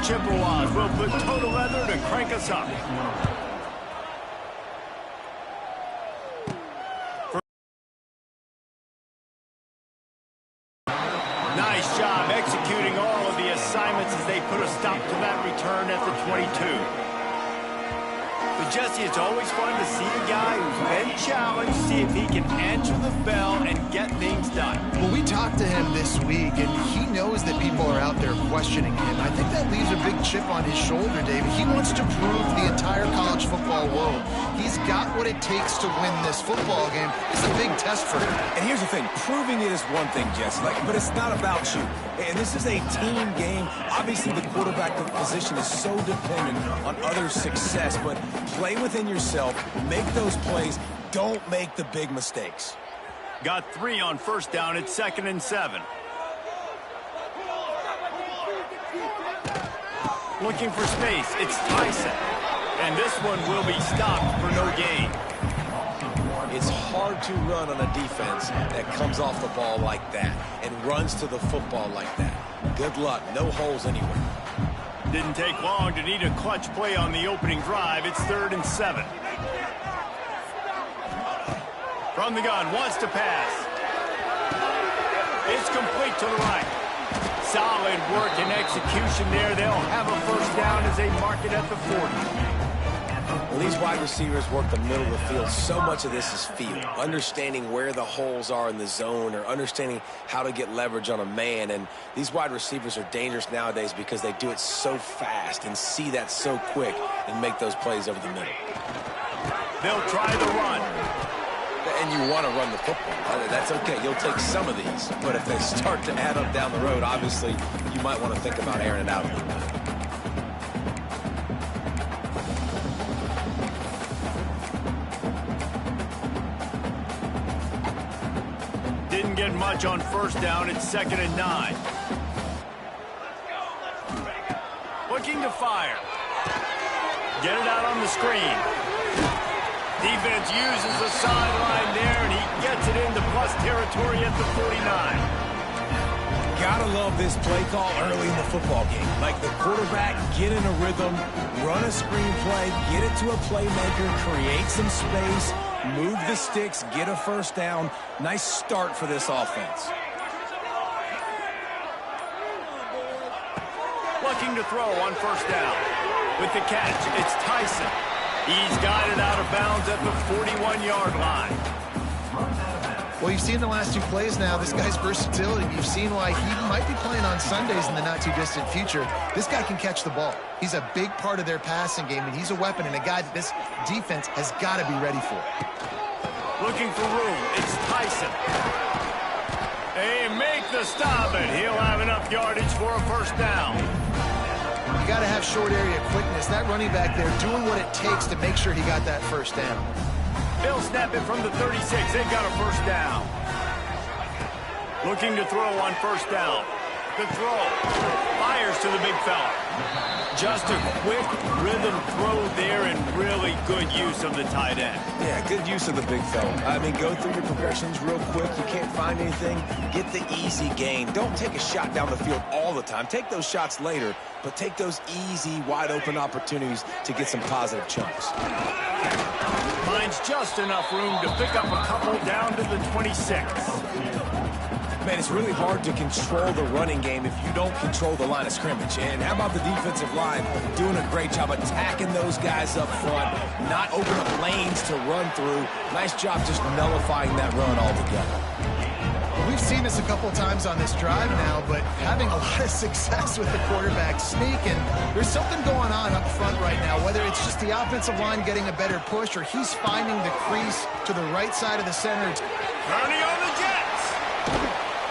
Chippewas will put total leather to crank us up. Nice job executing all of the assignments as they put a stop to that return at the 22. But Jesse, it's always fun to see a guy who's been challenged, see if he can answer the bell and get things done. Well, we talked to him this week, and he knows that people are out there questioning him. I think that leaves a big chip on his shoulder, David. He wants to prove to the entire college football world he's got what it takes to win this football game. It's a big test for him. And here's the thing. Proving it is one thing, Jesse, but it's not about you. And this is a team game. Obviously, the quarterback position is so dependent on others' success, but play within yourself, make those plays, don't make the big mistakes. Got 3 on first down. It's 2nd and 7. Looking for space. It's Tyson. And this one will be stopped for no gain. It's hard to run on a defense that comes off the ball like that and runs to the football like that. Good luck. No holes anywhere. Didn't take long to need a clutch play on the opening drive. It's 3rd and 7. From the gun, wants to pass. It's complete to the right. Solid work and execution there. They'll have a first down as they mark it at the 40. Well, these wide receivers work the middle of the field. So much of this is feel. Understanding where the holes are in the zone or understanding how to get leverage on a man. And these wide receivers are dangerous nowadays because they do it so fast and see that so quick and make those plays over the middle. They'll try the run. And you want to run the football. That's okay. You'll take some of these. But if they start to add up down the road, obviously, you might want to think about airing it out a little bit. Didn't get much on first down. It's 2nd and 9. Looking to fire. Get it out on the screen. Defense uses the sideline there, and he gets it into plus territory at the 49. Gotta love this play call early in the football game. Like the quarterback, get in a rhythm, run a screen play, get it to a playmaker, create some space, move the sticks, get a first down. Nice start for this offense. Looking to throw on first down. With the catch, it's Tyson. He's got it out of bounds at the 41-yard line. Well, you've seen the last 2 plays now, this guy's versatility. You've seen why he might be playing on Sundays in the not-too-distant future. This guy can catch the ball. He's a big part of their passing game, and he's a weapon and a guy that this defense has got to be ready for. Looking for room. It's Tyson. They make the stop, and he'll have enough yardage for a first down. You got to have short area quickness. That running back there doing what it takes to make sure he got that first down. They'll snap it from the 36. They've got a first down. Looking to throw on first down. The throw. Fires to the big fella. Just a quick rhythm throw there and really good use of the tight end. Yeah, good use of the big fella. I mean, go through your progressions real quick. You can't find anything. Get the easy gain. Don't take a shot down the field all the time. Take those shots later, but take those easy, wide-open opportunities to get some positive chunks. Finds just enough room to pick up a couple down to the 26. Man, it's really hard to control the running game if you don't control the line of scrimmage. And how about the defensive line doing a great job attacking those guys up front, not opening up lanes to run through. Nice job just nullifying that run altogether. We've seen this a couple times on this drive now, but having a lot of success with the quarterback sneak, and there's something going on up front right now, whether it's just the offensive line getting a better push or he's finding the crease to the right side of the center. Kearney on the Jets.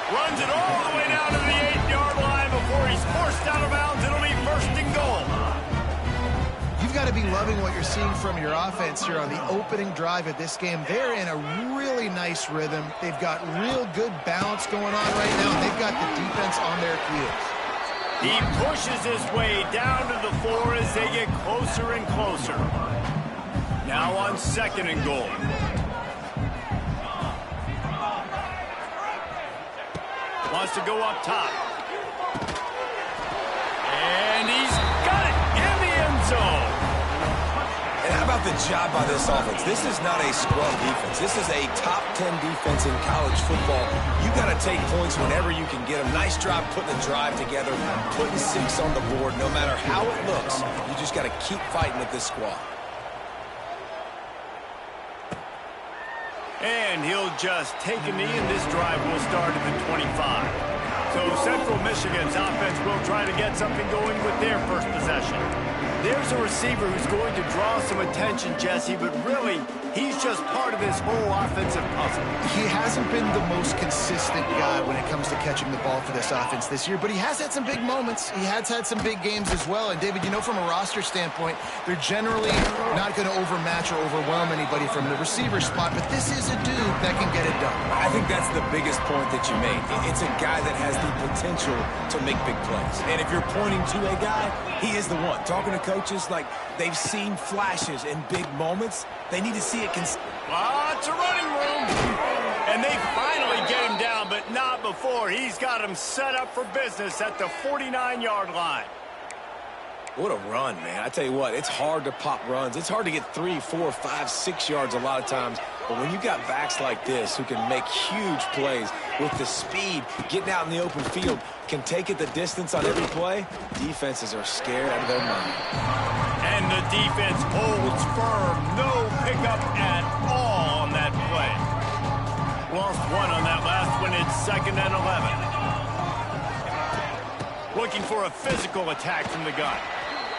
Runs it all the way down to the 8-yard line before he's forced out of bounds. It'll be 1st and goal. You've got to be loving what you're seeing from your offense here on the opening drive of this game. They're in a really nice rhythm. They've got real good balance going on right now, and they've got the defense on their heels. He pushes his way down to the 4 as they get closer and closer. Now on 2nd and goal. Wants to go up top. And he's zone. And how about the job by this offense? This is not a scrub defense. This is a top 10 defense in college football. You got to take points whenever you can get them. Nice job putting the drive together, putting 6 on the board. No matter how it looks, you just got to keep fighting with this squad. And he'll just take a knee, and this drive will start at the 25. So Central Michigan's offense will try to get something going with their first possession. There's a receiver who's going to draw some attention, Jesse, but really, he's just part of this whole offensive puzzle. He hasn't been the most consistent guy when it comes to catching the ball for this offense this year, but he has had some big moments. He has had some big games as well. And, David, you know, from a roster standpoint, they're generally not going to overmatch or overwhelm anybody from the receiver spot, but this is a dude that can get it done. I think that's the biggest point that you made. It's a guy that has the potential to make big plays. And if you're pointing to a guy, he is the one. Talking to coaches, like, they've seen flashes in big moments. They need to see it. Lots of running room. And they finally get him down, but not before. He's got him set up for business at the 49-yard line. What a run, man. I tell you what, it's hard to pop runs. It's hard to get 3, 4, 5, 6 yards a lot of times. But when you got backs like this who can make huge plays with the speed, getting out in the open field, can take it the distance on every play, defenses are scared out of their mind. And the defense holds firm. No pickup at all on that play. Lost one on that last one. It's 2nd and 11. Looking for a physical attack from the gun.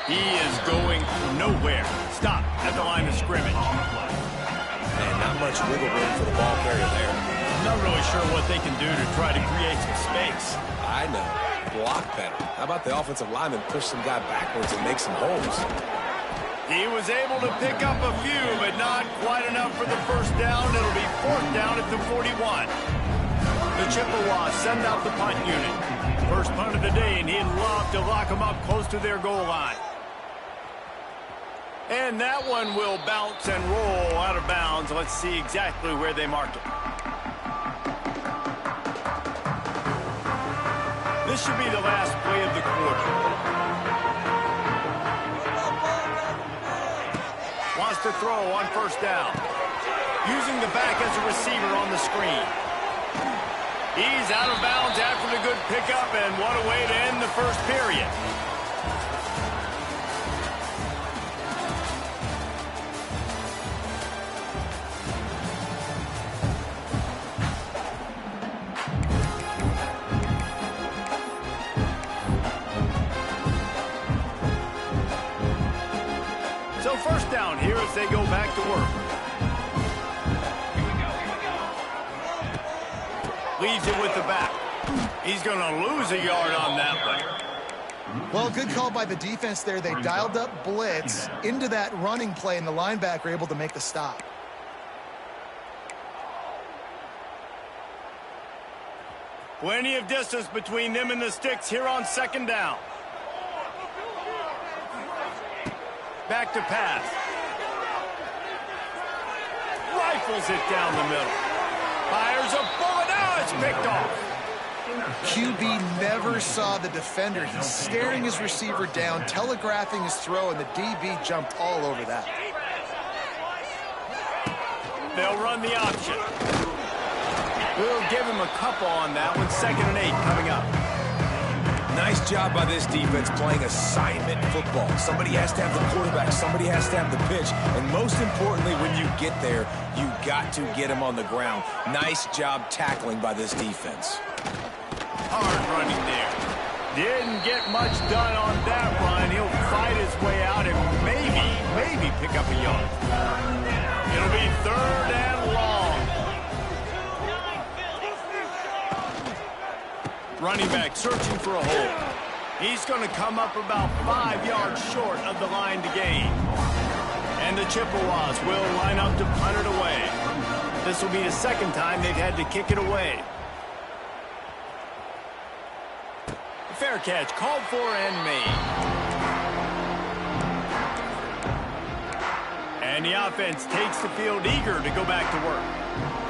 He is going nowhere. Stop at the line of scrimmage. And not much wiggle room for the ball carrier there. I'm not really sure what they can do to try to create some space. I know. Block better. How about the offensive lineman push some guy backwards and make some holes? He was able to pick up a few, but not quite enough for the first down. It'll be 4th down at the 41. The Chippewas send out the punt unit. First punt of the day, and he'd love to lock them up close to their goal line. And that one will bounce and roll out of bounds. Let's see exactly where they mark it. This should be the last play of the quarter. Wants to throw on 1st down. Using the back as a receiver on the screen. He's out of bounds after the good pickup, and what a way to end the first period. So 1st down here as they go back to work. Leaves it with the back. He's going to lose a yard on that one. Well, good call by the defense there. They dialed up blitz into that running play, and the linebacker able to make the stop. Plenty of distance between them and the sticks here on 2nd down. Back to pass. Rifles it down the middle. Fires a bullet. Now it's picked off. QB never saw the defender. He's staring his receiver down, telegraphing his throw, and the DB jumped all over that. They'll run the option. We'll give him a couple on that one. 2nd and 8 coming up. Nice job by this defense playing assignment football. Somebody has to have the quarterback. Somebody has to have the pitch. And most importantly, when you get there, you got to get him on the ground. Nice job tackling by this defense. Hard running there. Didn't get much done on that run. He'll fight his way out and maybe pick up a yard. It'll be 3rd and long. Running back searching for a hole. He's going to come up about 5 yards short of the line to gain. And the Chippewas will line up to punt it away. This will be the 2nd time they've had to kick it away. Fair catch called for and made. And the offense takes the field eager to go back to work.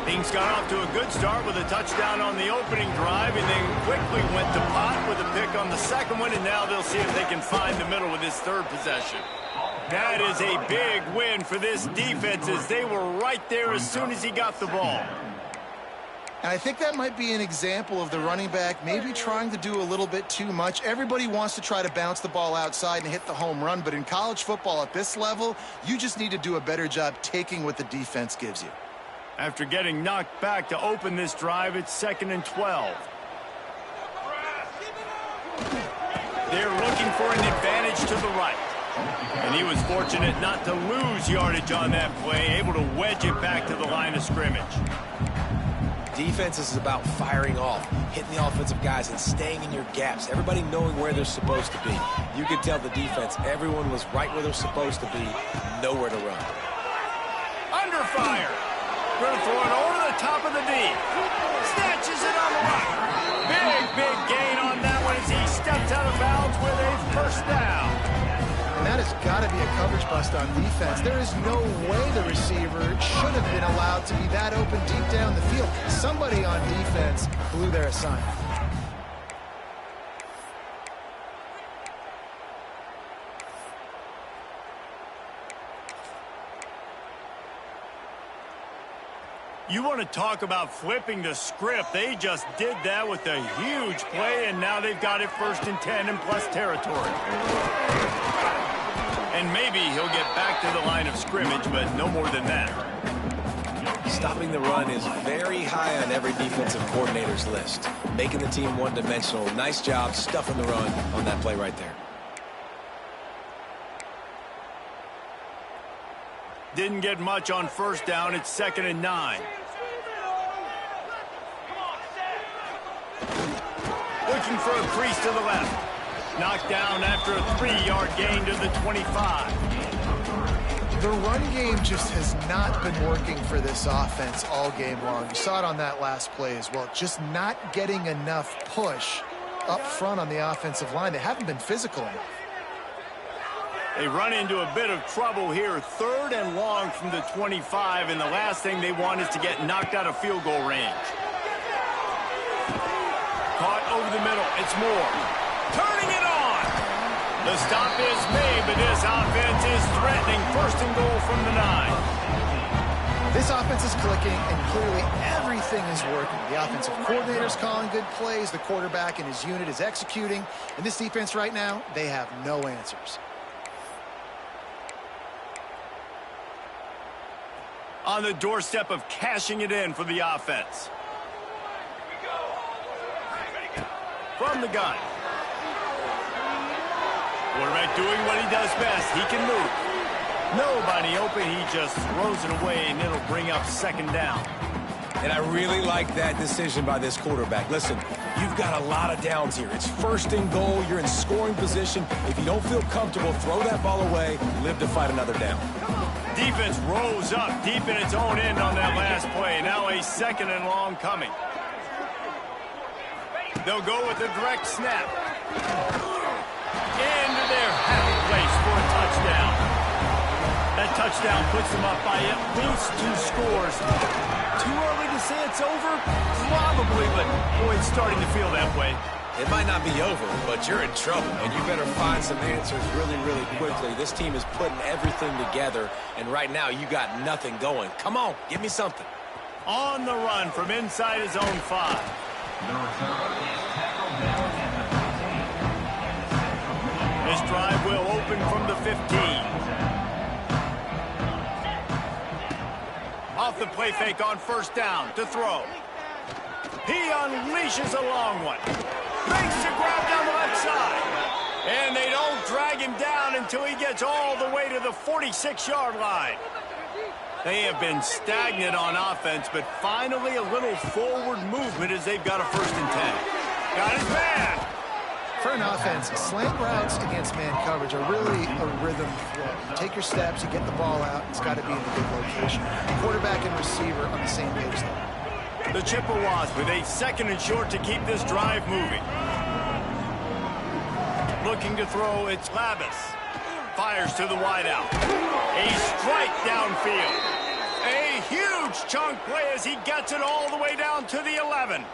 Things got off to a good start with a touchdown on the opening drive and then quickly went to pot with a pick on the 2nd one, and now they'll see if they can find the middle with this 3rd possession. That is a big win for this defense as they were right there as soon as he got the ball. And I think that might be an example of the running back maybe trying to do a little bit too much. Everybody wants to try to bounce the ball outside and hit the home run, but in college football at this level, you just need to do a better job taking what the defense gives you. After getting knocked back to open this drive, it's 2nd and 12. They're looking for an advantage to the right. And he was fortunate not to lose yardage on that play, able to wedge it back to the line of scrimmage. Defense is about firing off, hitting the offensive guys and staying in your gaps. Everybody knowing where they're supposed to be. You could tell the defense, everyone was right where they're supposed to be, nowhere to run. Under fire. Going to throw it over the top of the D. Snatches it on the right. Big gain on that one as he steps out of bounds with a first down. And that has got to be a coverage bust on defense. There is no way the receiver should have been allowed to be that open deep down the field. Somebody on defense blew their assignment. You want to talk about flipping the script. They just did that with a huge play, and now they've got it 1st and 10 in plus territory. And maybe he'll get back to the line of scrimmage, but no more than that. Stopping the run is very high on every defensive coordinator's list. Making the team one-dimensional. Nice job stuffing the run on that play right there. Didn't get much on 1st down. It's 2nd and 9. Looking for a crease to the left. Knocked down after a 3-yard gain to the 25. The run game just has not been working for this offense all game long. You saw it on that last play as well. Just not getting enough push up front on the offensive line. They haven't been physical enough. They run into a bit of trouble here. 3rd and long from the 25, and the last thing they want is to get knocked out of field goal range. Caught over the middle. It's Moore. Turning it on. The stop is made, but this offense is threatening 1st and goal from the 9. This offense is clicking, and clearly everything is working. The offensive coordinator's calling good plays. The quarterback and his unit is executing. And this defense right now, they have no answers. On the doorstep of cashing it in for the offense. From the gun. Quarterback doing what he does best. He can move. Nobody open. He just throws it away, and it'll bring up 2nd down. And I really like that decision by this quarterback. Listen, you've got a lot of downs here. It's 1st and goal. You're in scoring position. If you don't feel comfortable, throw that ball away. Live to fight another down. Defense rose up deep in its own end on that last play. Now a 2nd and long coming. They'll go with a direct snap. Into their happy place for a touchdown. That touchdown puts them up by at least 2 scores. Too early to say it's over? Probably, but boy, it's starting to feel that way. It might not be over, but you're in trouble, and you better find some answers really quickly. This team is putting everything together, and right now you got nothing going. Come on, give me something. On the run from inside his own 5. This drive will open from the 15. Off the play fake on 1st down to throw. He unleashes a long one. Makes a grab down the left side. And they don't drag him down until he gets all the way to the 46-yard line. They have been stagnant on offense, but finally a little forward movement as they've got a 1st and 10. Got his man. For an offense, slant routes against man coverage are really a rhythm flow. You take your steps, you get the ball out, it's got to be in a good location. Quarterback and receiver on the same page there. The Chippewas with a 2nd and short to keep this drive moving. Looking to throw, it's Labus. Fires to the wideout. A strike downfield. A huge chunk play as he gets it all the way down to the 11.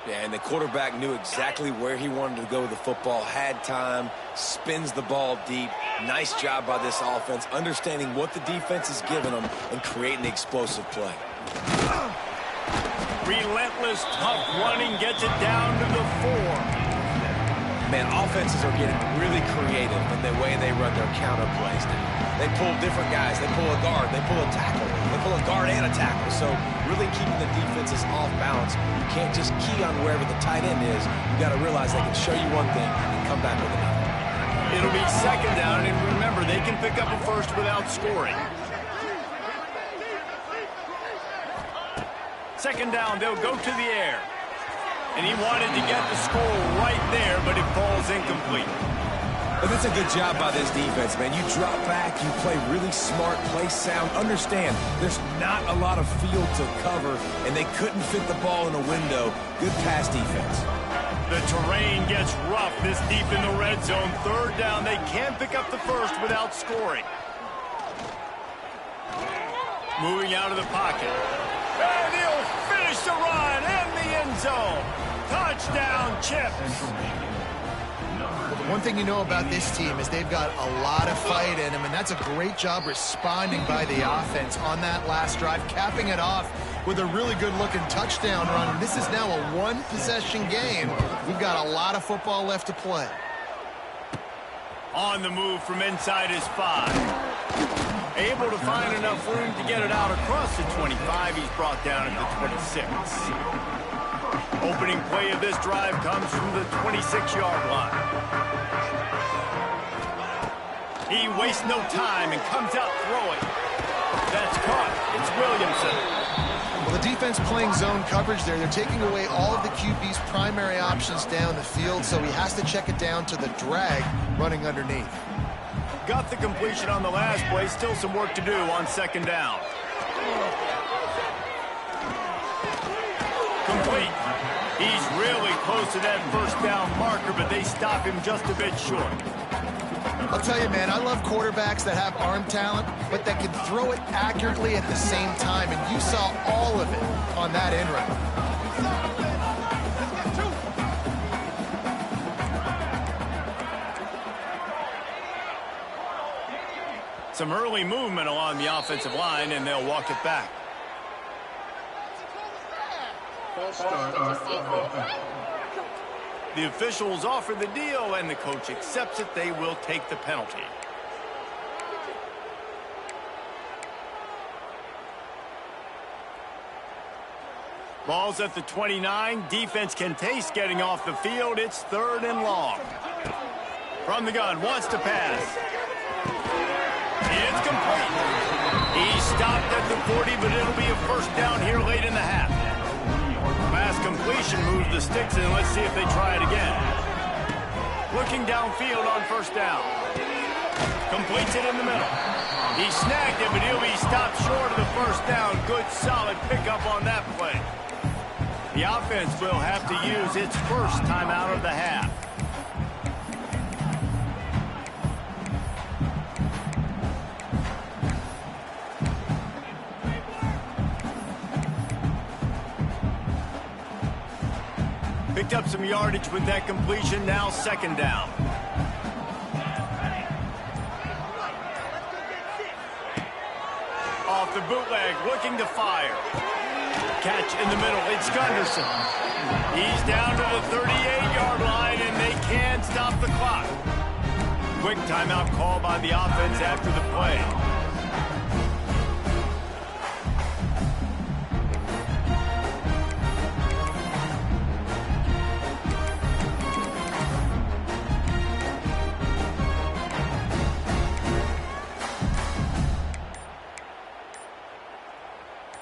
Yeah, and the quarterback knew exactly where he wanted to go with the football, had time, spins the ball deep, Nice job by this offense, understanding what the defense is giving them and creating the explosive play. Relentless, tough running gets it down to the 4. Man, offenses are getting really creative in the way they run their counter plays now. They pull different guys. They pull a guard. They pull a tackle. They pull a guard and a tackle. So really keeping the defenses off balance. You can't just key on wherever the tight end is. You got to realize they can show you one thing and come back with another. It'll be second down, and remember, they can pick up a first without scoring. Second down, they'll go to the air. And he wanted to get the score right there, but it falls incomplete. But that's a good job by this defense, man. You drop back, you play really smart, play sound. Understand, there's not a lot of field to cover, and they couldn't fit the ball in a window. Good pass defense. The terrain gets rough this deep in the red zone. Third down, they can't pick up the first without scoring. Moving out of the pocket. And he'll finish the run in the end zone. Touchdown, Chips. One thing you know about this team is they've got a lot of fight in them, and that's a great job responding by the offense on that last drive, capping it off with a really good-looking touchdown run. This is now a one-possession game. We've got a lot of football left to play. On the move from inside his 5. Able to find enough room to get it out across the 25. He's brought down at the 26. Opening play of this drive comes from the 26-yard line. He wastes no time and comes out throwing. That's caught. It's Williamson. Well, the defense playing zone coverage there. They're taking away all of the QB's primary options down the field, so he has to check it down to the drag running underneath. Got the completion on the last play. Still some work to do on second down. Complete. He's really close to that first down marker, but they stop him just a bit short. I'll tell you, man, I love quarterbacks that have arm talent, but that can throw it accurately at the same time, and you saw all of it on that end run. Some early movement along the offensive line, and they'll walk it back. The officials offer the deal, and the coach accepts it. They will take the penalty. Ball's at the 29. Defense can taste getting off the field. It's third and long. From the gun, wants to pass. It's complete. He stopped at the 40, but it'll be a first down here late in the half. Pass completion moves the sticks, and let's see if they try it again. Looking downfield on first down. Completes it in the middle. He snagged it, but he'll be stopped short of the first down. Good, solid pickup on that play. The offense will have to use its first timeout of the half. Picked up some yardage with that completion. Now second down. Off the bootleg, looking to fire. Catch in the middle. It's Gunderson. He's down to the 38-yard line, and they can't stop the clock. Quick timeout call by the offense after the play.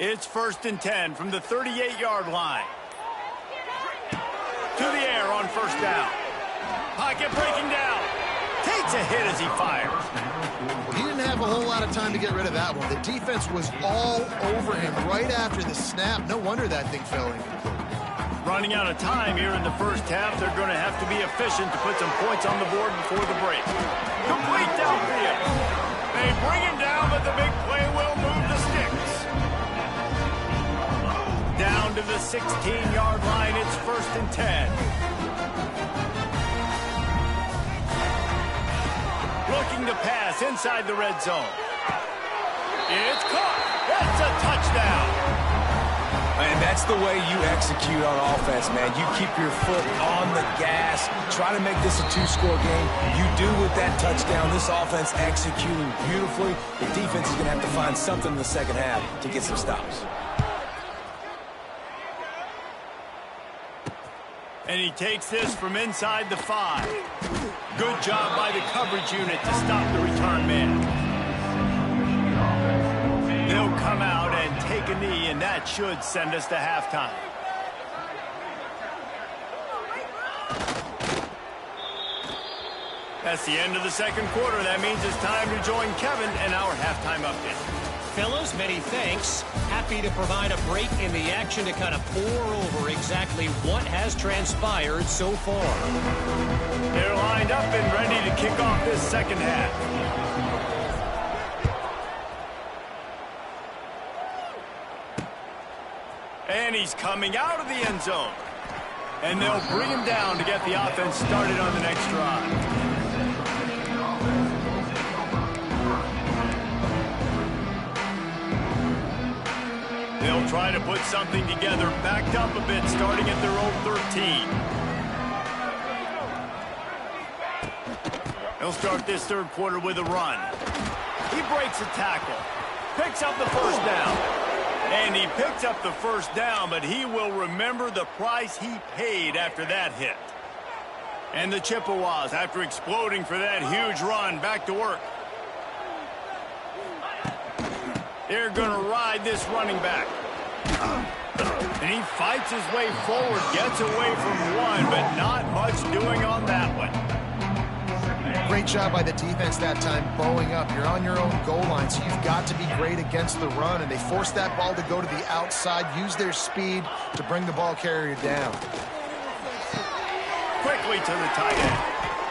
It's first and 10 from the 38-yard line. To the air on first down. Pocket breaking down. Takes a hit as he fires. He didn't have a whole lot of time to get rid of that one. The defense was all over him right after the snap. No wonder that thing fell incomplete. Running out of time here in the first half. They're going to have to be efficient to put some points on the board before the break. Complete downfield. They bring him down, but the big play will move the sticks. Down to the 16-yard line. It's first and 10. Looking looking to pass inside the red zone. It's caught. That's a touchdown. And that's the way you execute on offense, man. You keep your foot on the gas. Try to make this a two-score game. You do with that touchdown. This offense executing beautifully. The defense is going to have to find something in the second half to get some stops. And he takes this from inside the 5. Good job by the coverage unit to stop the return man. They'll come out and take a knee, and that should send us to halftime. That's the end of the second quarter. That means it's time to join Kevin and our halftime update. Fellas, many thanks. Happy to provide a break in the action to kind of pour over exactly what has transpired so far. They're lined up and ready to kick off this second half. And he's coming out of the end zone. And they'll bring him down to get the offense started on the next drive. They'll try to put something together, backed up a bit, starting at their own 13. They'll start this third quarter with a run. He breaks a tackle, picks up the first down. And he picked up the first down, but he will remember the price he paid after that hit. And the Chippewas, after exploding for that huge run, back to work. They're going to ride this running back. And he fights his way forward, gets away from one, but not much doing on that one. Great job by the defense that time, bowing up. You're on your own goal line, so you've got to be great against the run, and they forced that ball to go to the outside, use their speed to bring the ball carrier down. Quickly to the tight end.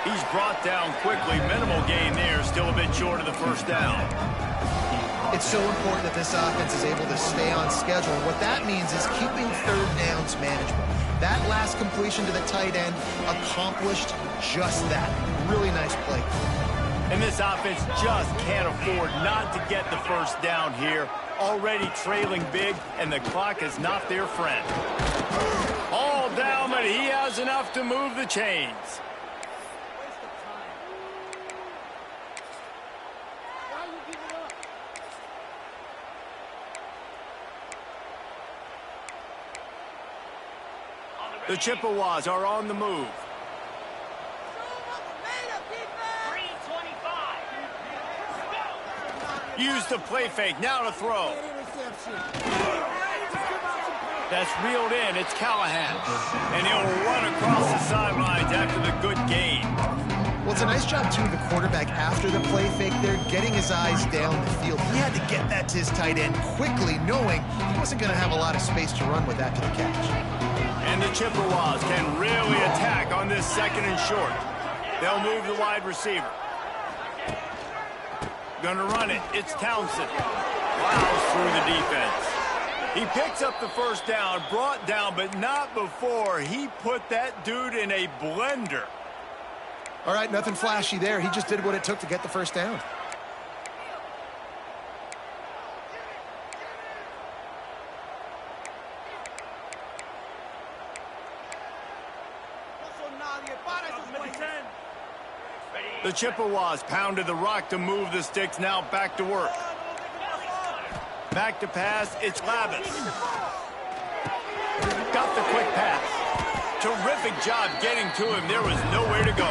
He's brought down quickly. Minimal gain there, still a bit short of the first down. It's so important that this offense is able to stay on schedule. And what that means is keeping third downs manageable. That last completion to the tight end accomplished just that. Really nice play. And this offense just can't afford not to get the first down here. Already trailing big, and the clock is not their friend. All down, but he has enough to move the chains. The Chippewas are on the move. Use the play fake, now to throw. That's reeled in, it's Callahan. And he'll run across the sidelines after the good gain. Well, it's a nice job, too, the quarterback after the play fake there, getting his eyes down the field. He had to get that to his tight end quickly, knowing he wasn't going to have a lot of space to run with after the catch. And the Chippewas can really attack on this second and short. They'll move the wide receiver. Gonna run it. It's Townsend. Plows through the defense. He picks up the first down, brought down, but not before he put that dude in a blender. All right, nothing flashy there. He just did what it took to get the first down. The Chippewas pounded the rock to move the sticks, now back to work. Back to pass, it's Lavis. Got the quick pass. Terrific job getting to him. There was nowhere to go.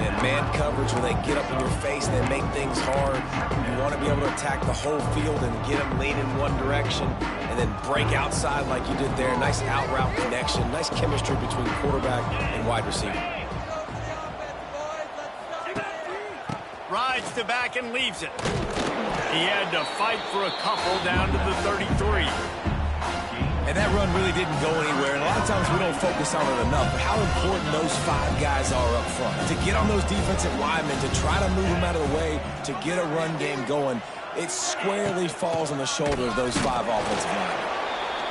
And man coverage, when they get up in your face, they make things hard. You want to be able to attack the whole field and get them lean in one direction and then break outside like you did there. Nice out route connection. Nice chemistry between quarterback and wide receiver. Rides to back and leaves it. He had to fight for a couple down to the 33. And that run really didn't go anywhere. And a lot of times we don't focus on it enough, but how important those 5 guys are up front. To get on those defensive linemen, to try to move them out of the way, to get a run game going, it squarely falls on the shoulder of those 5 offensive linemen.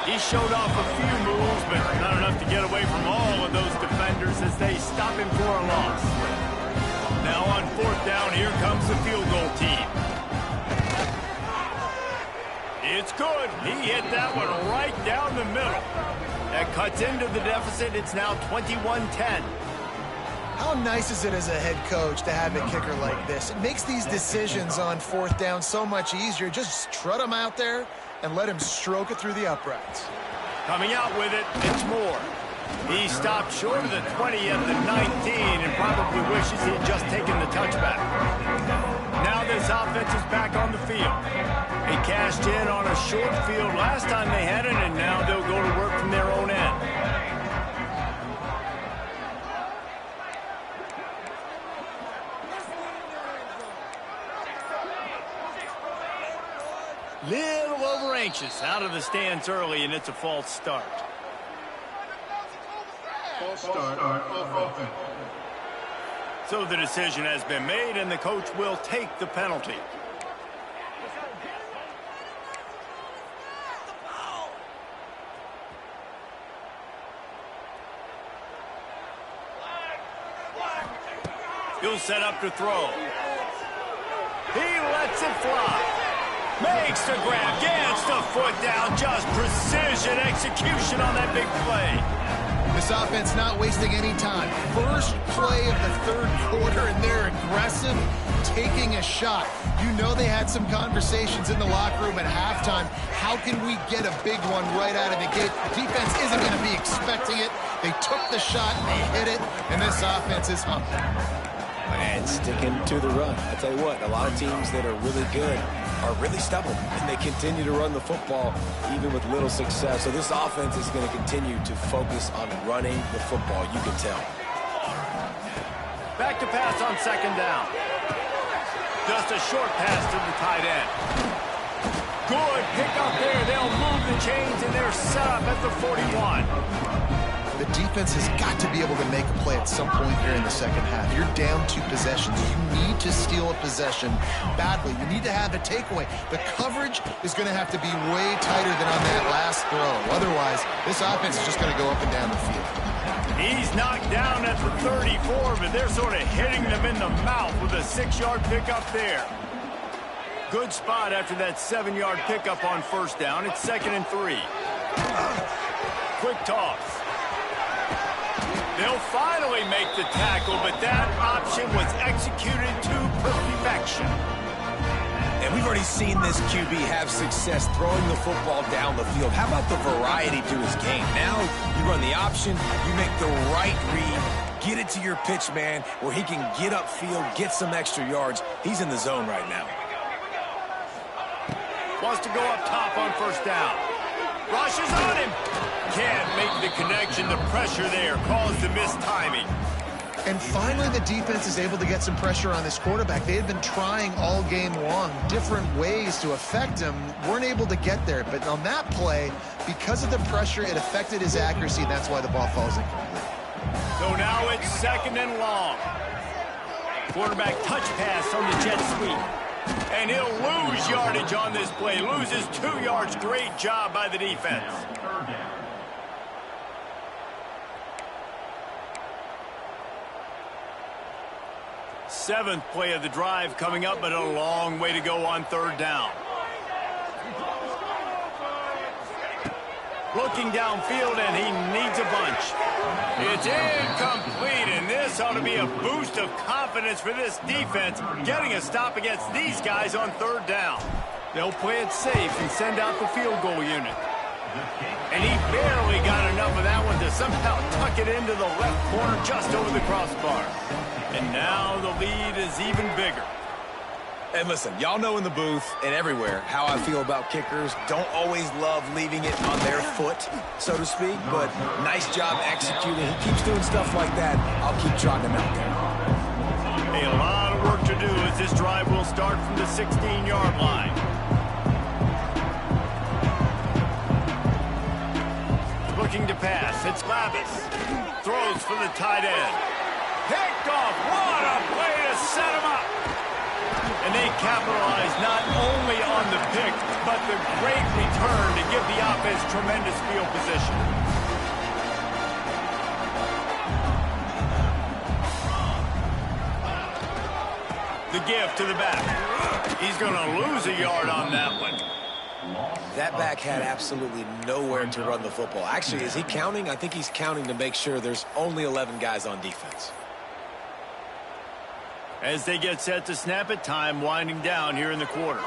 He showed off a few moves, but not enough to get away from all of those defenders as they stop him for a loss. Now on 4th down, here comes the field goal team. It's good. He hit that one right down the middle. That cuts into the deficit. It's now 21-10. How nice is it as a head coach to have a kicker like this? It makes these decisions on 4th down so much easier. Just trot him out there and let him stroke it through the uprights. Coming out with it, it's Moore. He stopped short of the 20 at the 19 and probably wishes he had just taken the touchback. Now this offense is back on the field. They cashed in on a short field last time they had it, and now they'll go to work from their own end. Little over anxious out of the stands early, and it's a false start. False start on offense. So the decision has been made, and the coach will take the penalty. He'll set up to throw. He lets it fly. Makes the grab, gets the foot down, just precision execution on that big play. This offense not wasting any time. First play of the 3rd quarter, and they're aggressive, taking a shot. You know they had some conversations in the locker room at halftime. How can we get a big one right out of the gate? The defense isn't going to be expecting it. They took the shot, they hit it, and this offense is humping. And sticking to the run. I tell you what, a lot of teams that are really good are really stubborn, and they continue to run the football even with little success. So this offense is going to continue to focus on running the football, you can tell. Back to pass on 2nd down. Just a short pass to the tight end. Good pick up there. They'll move the chains, and they're set up at the 41. The defense has got to be able to make a play at some point here in the 2nd half. You're down 2 possessions. You need to steal a possession badly. You need to have a takeaway. The coverage is going to have to be way tighter than on that last throw. Otherwise, this offense is just going to go up and down the field. He's knocked down at the 34, but they're sort of hitting them in the mouth with a 6-yard pickup there. Good spot after that 7-yard pickup on 1st down. It's 2nd and 3. Quick toss. They'll finally make the tackle, but that option was executed to perfection. And we've already seen this QB have success throwing the football down the field. How about the variety to his game? Now you run the option, you make the right read, get it to your pitch man where he can get upfield, get some extra yards. He's in the zone right now. Wants to go up top on 1st down. Rushes on him. Can't make the connection. The pressure there caused the missed timing. And finally, the defense is able to get some pressure on this quarterback. They had been trying all game long, different ways to affect him. Weren't able to get there. But on that play, because of the pressure, it affected his accuracy, and that's why the ball falls incomplete. So now it's 2nd and long. Quarterback touch pass on the jet sweep. And he'll lose yardage on this play. Loses 2 yards. Great job by the defense. Seventh play of the drive coming up, but a long way to go on 3rd down. Looking downfield, and he needs a bunch. It's incomplete, and this ought to be a boost of confidence for this defense, getting a stop against these guys on 3rd down. They'll play it safe and send out the field goal unit. And he barely got enough of that one to somehow tuck it into the left corner just over the crossbar. And now the lead is even bigger. And listen, y'all know in the booth and everywhere how I feel about kickers. Don't always love leaving it on their foot, so to speak, but nice job executing. He keeps doing stuff like that. I'll keep trotting him out there. A lot of work to do as this drive will start from the 16-yard line. Looking to pass. It's Lavis. Throws for the tight end. Picked off. What a play to set him up. And they capitalize not only on the pick, but the great return to give the offense tremendous field position. give to the back. He's going to lose a yard on that one. That back had absolutely nowhere to run the football. Actually, is he counting? I think he's counting to make sure there's only 11 guys on defense. As they get set to snap it, time winding down here in the quarter.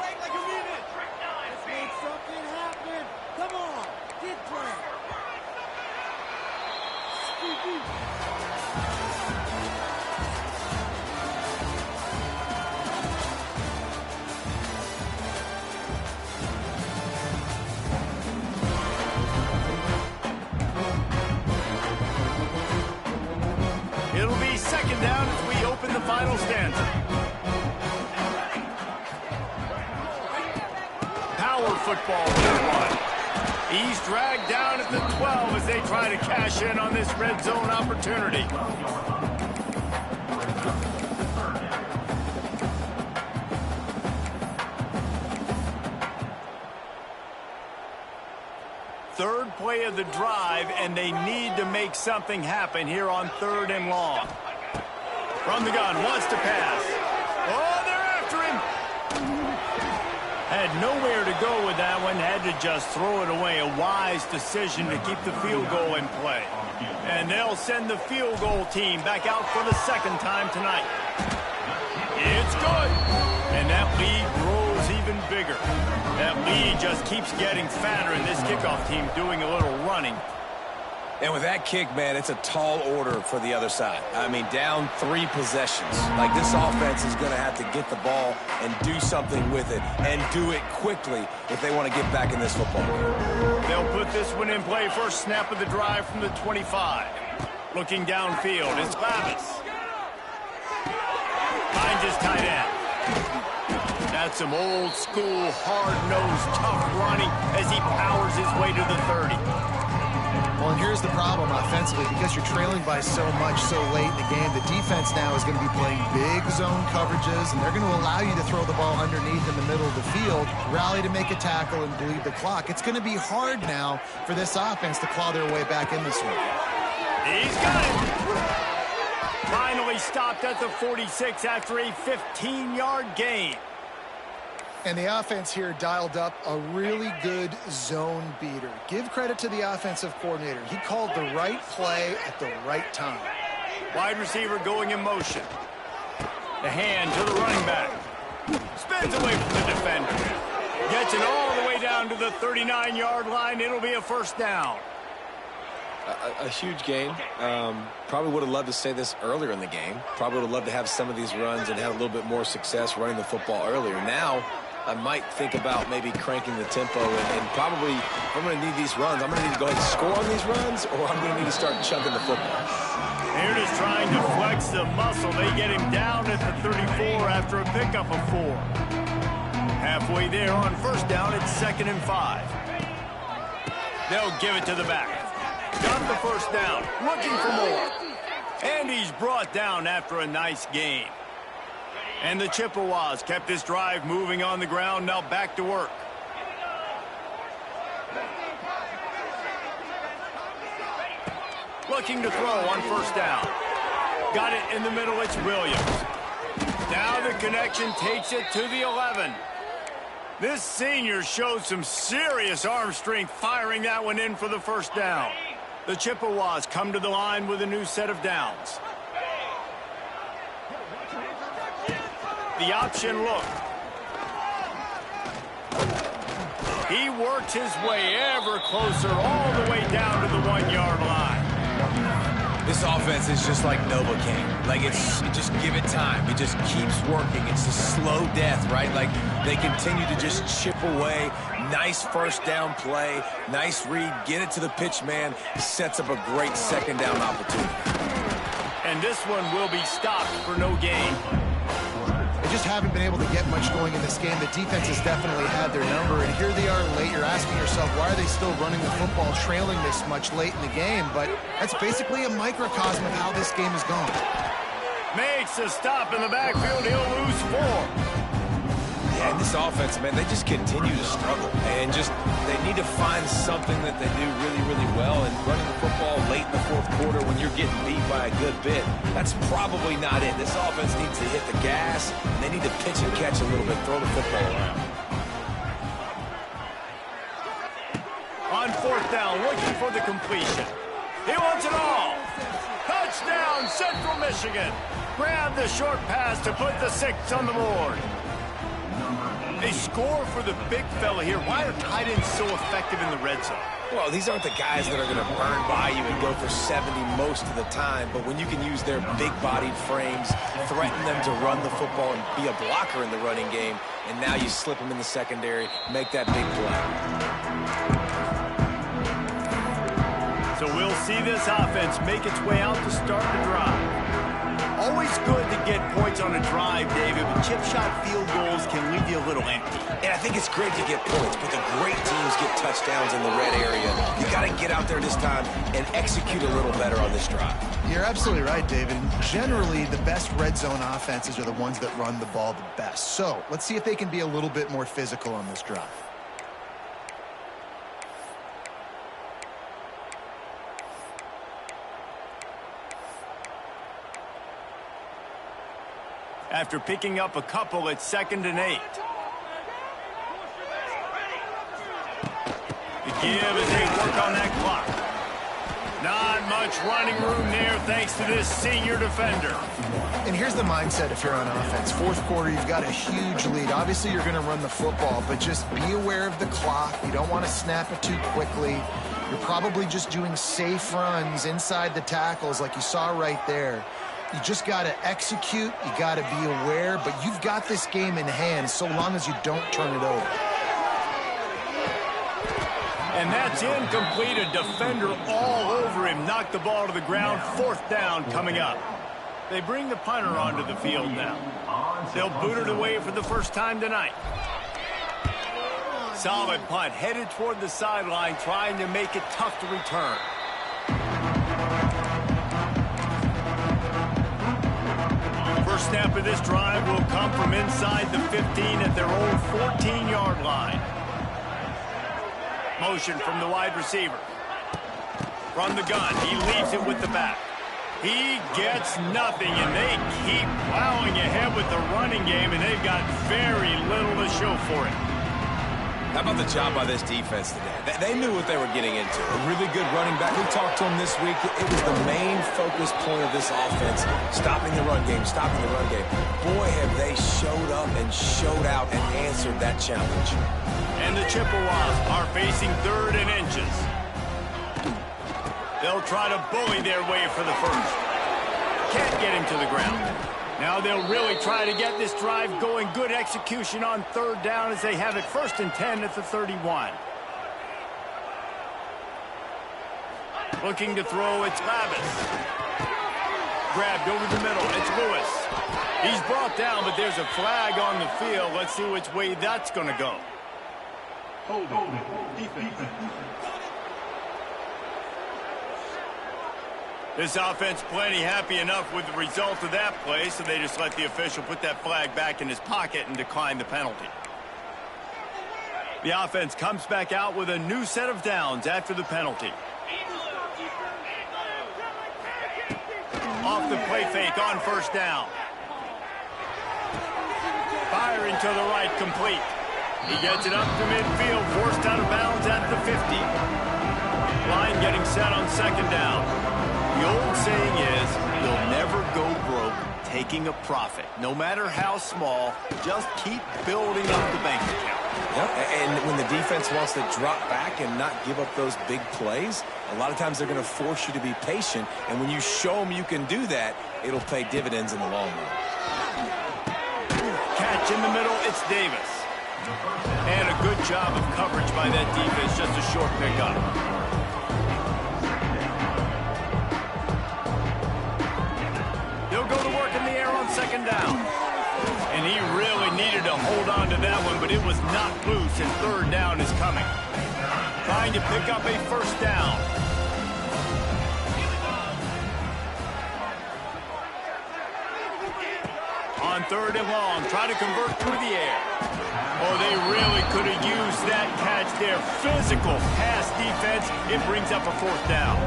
It'll be second down as we open the final stanza. Power football one. He's dragged down at the 12 as they try to cash in on this red zone opportunity. Third play of the drive, and they need to make something happen here on 3rd and long. From the gun, wants to pass. Oh, they're after him. Had nowhere to go with that one, had to just throw it away. A wise decision to keep the field goal in play. And they'll send the field goal team back out for the second time tonight. It's good. And that lead grows even bigger. That lead just keeps getting fatter, and this kickoff team doing a little running. And with that kick, man, it's a tall order for the other side. I mean, down 3 possessions. Like, this offense is going to have to get the ball and do something with it, and do it quickly if they want to get back in this football game. They'll put this one in play. First snap of the drive from the 25. Looking downfield, it's Lavis. Finds his tight end. That's some old school, hard-nosed, tough running as he powers his way to the 30. Well, and here's the problem offensively. Because you're trailing by so much so late in the game, the defense now is going to be playing big zone coverages, and they're going to allow you to throw the ball underneath in the middle of the field, rally to make a tackle, and bleed the clock. It's going to be hard now for this offense to claw their way back in this one. He's got it. Finally stopped at the 46 after a 15-yard gain. And the offense here dialed up a really good zone beater. Give credit to the offensive coordinator. He called the right play at the right time. Wide receiver going in motion. The hand to the running back. Spins away from the defender. Gets it all the way down to the 39-yard line. It'll be a first down. A huge gain. Probably would have loved to say this earlier in the game. Probably would have loved to have some of these runs and have a little bit more success running the football earlier. Now, I might think about maybe cranking the tempo and probably, if I'm going to need these runs, I'm going to need to go ahead and score on these runs, or I'm going to need to start chunking the football. They're just trying to flex the muscle. They get him down at the 34 after a pickup of 4. Halfway there on first down, it's 2nd and 5. They'll give it to the back. Got the first down, looking for more. And he's brought down after a nice gain. And the Chippewas kept this drive moving on the ground, now back to work. Looking to throw on first down. Got it in the middle, it's Williams. Now the connection takes it to the 11. This senior showed some serious arm strength firing that one in for the first down. The Chippewas come to the line with a new set of downs. The option look. He works his way ever closer all the way down to the 1-yard line. This offense is just like Novocaine. Like, it's just give it time. It just keeps working. It's a slow death, right? Like, they continue to just chip away. Nice first down play. Nice read. Get it to the pitch man. Sets up a great second down opportunity. And this one will be stopped for no gain. They just haven't been able to get much going in this game. The defense has definitely had their number, and here they are late. You're asking yourself, why are they still running the football trailing this much late in the game? But that's basically a microcosm of how this game is going. Makes a stop in the backfield. He'll lose 4. Yeah, and this offense, man, they just continue to struggle. And they need to find something that they do really, really well. And running the football late in the fourth quarter when you're getting beat by a good bit, that's probably not it. This offense needs to hit the gas, and they need to pitch and catch a little bit, throw the football around. On fourth down, looking for the completion. He wants it all. Touchdown, Central Michigan. Grab the short pass to put the 6 on the board. They score for the big fella here. Why are tight ends so effective in the red zone? Well, these aren't the guys that are going to burn by you and go for 70 most of the time, but when you can use their big-bodied frames, threaten them to run the football and be a blocker in the running game, and now you slip them in the secondary, make that big play. So we'll see this offense make its way out to start the drive. Always good to get points on a drive, David, but chip shot field goals can leave you a little empty. And I think it's great to get points, but the great teams get touchdowns in the red area. You got to get out there this time and execute a little better on this drive. You're absolutely right, David. Generally, the best red zone offenses are the ones that run the ball the best. So let's see if they can be a little bit more physical on this drive. After picking up a couple, it's 2nd and 8. The give as they work on that clock. Not much running room there thanks to this senior defender. And here's the mindset if you're on offense. Fourth quarter, you've got a huge lead. Obviously, you're going to run the football, but just be aware of the clock. You don't want to snap it too quickly. You're probably just doing safe runs inside the tackles like you saw right there. You just got to execute. You got to be aware, but you've got this game in hand so long as you don't turn it over. And that's incomplete. A defender all over him. Knocked the ball to the ground. 4th down coming up. They bring the punter onto the field now. They'll boot it away for the first time tonight. Solid punt. Headed toward the sideline, trying to make it tough to return. First snap of this drive will come from inside the 15 at their own 14-yard line. Motion from the wide receiver. From the gun, he leaves it with the back. He gets nothing, and they keep plowing ahead with the running game, and they've got very little to show for it. How about the job by this defense today? They knew what they were getting into. A really good running back. We talked to him this week. It was the main focus point of this offense, stopping the run game, stopping the run game. Boy, have they showed up and showed out and answered that challenge. And the Chippewas are facing 3rd and inches. They'll try to bully their way for the first. Can't get him to the ground. Now they'll really try to get this drive going. Good execution on 3rd down as they have it 1st and 10 at the 31. Looking to throw, it's Lavis. Grabbed over the middle, it's Lewis. He's brought down, but there's a flag on the field. Let's see which way that's going to go. Defense. This offense plenty happy enough with the result of that play, so they just let the official put that flag back in his pocket and decline the penalty. The offense comes back out with a new set of downs after the penalty. Off the play fake on 1st down. Firing to the right, complete. He gets it up to midfield, forced out of bounds at the 50. Line getting set on 2nd down. The old saying is, you'll never go broke taking a profit. No matter how small, just keep building up the bank account. Yep. And when the defense wants to drop back and not give up those big plays, a lot of times they're going to force you to be patient. And when you show them you can do that, it'll pay dividends in the long run. Catch in the middle, it's Davis. And a good job of coverage by that defense, just a short pickup. They'll go to work in the air on 2nd down. And he really needed to hold on to that one, but it was not loose, and 3rd down is coming. Trying to pick up a 1st down. On 3rd and long, try to convert through the air. Oh, they really could have used that catch there. Physical pass defense. It brings up a fourth down.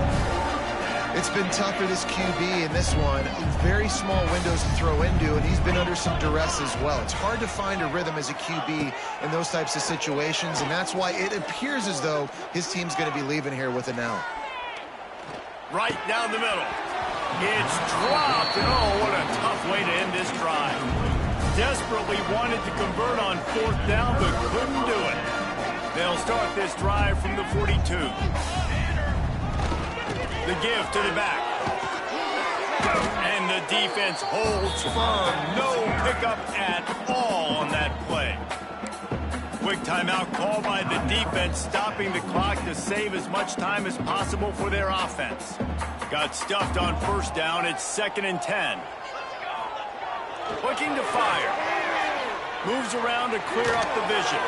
It's been tough for this QB in this one. Very small windows to throw into, and he's been under some duress as well. It's hard to find a rhythm as a QB in those types of situations, and that's why it appears as though his team's going to be leaving here with an L. Right down the middle. It's dropped, and oh, what a tough way to end this drive. Desperately wanted to convert on fourth down, but couldn't do it. They'll start this drive from the 42. The give to the back. And the defense holds firm. No pickup at all on that play. Quick timeout call by the defense, stopping the clock to save as much time as possible for their offense. Got stuffed on first down. It's 2nd and 10. Looking to fire. Moves around to clear up the vision.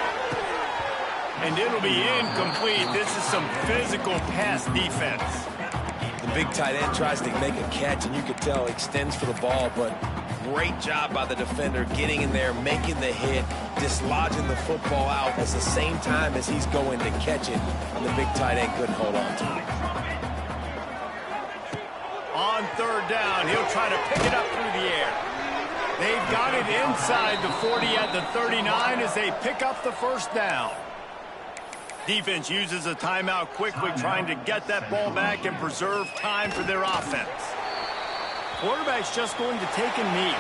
And it'll be incomplete. This is some physical pass defense. The big tight end tries to make a catch, and you could tell extends for the ball, but great job by the defender getting in there, making the hit, dislodging the football out at the same time as he's going to catch it, and the big tight end couldn't hold on to it. On third down, he'll try to pick it up through the air. They've got it inside the 40 at the 39 as they pick up the first down. Defense uses a timeout quickly, trying to get that ball back and preserve time for their offense. Quarterback's just going to take a knee.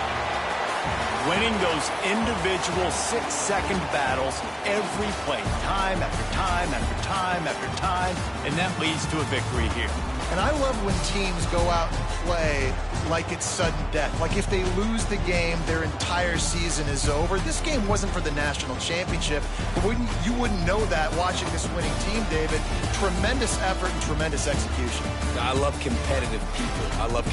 Winning those individual 6-second battles every play, time after time after time after time, and that leads to a victory here. And I love when teams go out and play like it's sudden death. Like if they lose the game, their entire season is over. This game wasn't for the national championship, but you wouldn't know that watching this winning team, David. Tremendous effort and tremendous execution. I love competitive people. I love